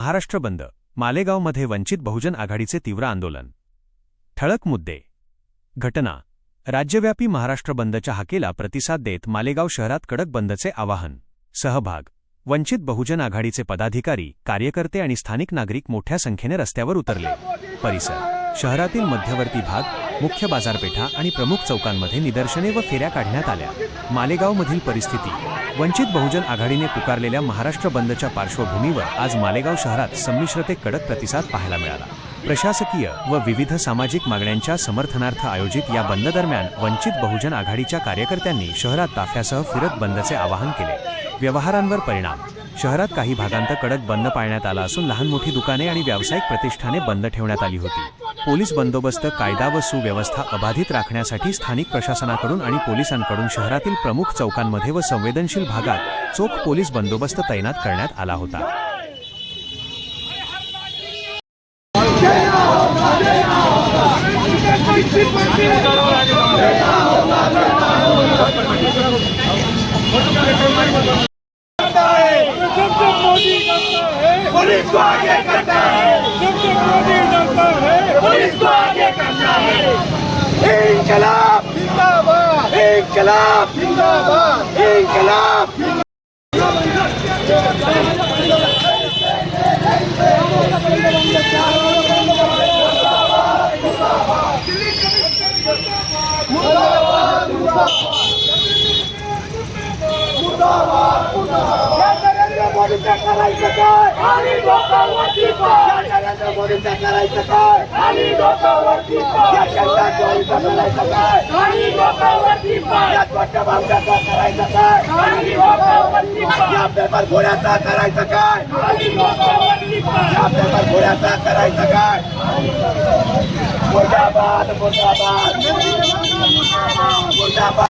महाराष्ट्र बंद, मालेगावमध्ये वंचित बहुजन आघाडीचे तीव्र आंदोलन. ठळक मुद्दे. घटना. राज्यव्यापी महाराष्ट्र बंदच्या हाकेला प्रतिसाद देत मालेगाव शहरात कडक बंदचे आवाहन. सहभाग. वंचित बहुजन आघाडीचे पदाधिकारी, कार्यकर्ते आणि स्थानिक नागरिक मोठ्या संख्येने रस्त्यावर उतरले. परिसर. शहरातील मध्यवर्ती भाग, मुख्य बाजारपेठा आणि प्रमुख चौकांमध्ये निदर्शने व फेऱ्या काढण्यात आल्या. मालेगावमधील परिस्थिती. वंचित बहुजन आघाडीने पुकारलेल्या महाराष्ट्र बंदच्या पार्श्वभूमीवर आज मालेगाव शहरात संमिश्र ते कडक प्रतिसाद पाहायला मिळाला. प्रशासकीय व विविध सामाजिक मागण्यांच्या समर्थनार्थ आयोजित या बंद दरम्यान वंचित बहुजन आघाडीच्या कार्यकर्त्यांनी शहरात ताफ्यासह फिरत बंदचे आवाहन केले. व्यवहारांवर परिणाम. शहरात काही भागांत कडक बंद पाळण्यात आला असून लहान मोठी दुकाने आणि व्यावसायिक प्रतिष्ठाने बंद ठेवण्यात आली होती. पोलीस बंदोबस्त, कायदा व सुव्यवस्था अबाधित राखण्यासाठी स्थानिक प्रशासनाकडून आणि पोलिसांकडून शहरातील प्रमुख चौकांमध्ये व संवेदनशील भागात चोख पोलीस बंदोबस्त तैनात करण्यात आला होता. पुलिस को आगे करना है, मोदी डरता है, पुलिस को आगे करना है। इंकलाब जिंदाबाद, इंकलाब जिंदाबाद, इंकलाब मोदींचा करायचं काय आणि डोकावरती पाय, नरेंद्र मोदींचा करायचं काय आणि डोकावरती पाय, यशवंतराव चव्हाणचा करायचं काय आणि डोकावरती पाय, यात्वाच्या बांगड्याचा करायचं काय आणि डोकावरती पाय, या पेपर घोड्याचा करायचं काय आणि डोकावरती पाय, या पेपर घोड्याचा करायचं काय. मुर्दाबाद मुर्दाबाद मुर्दाबाद.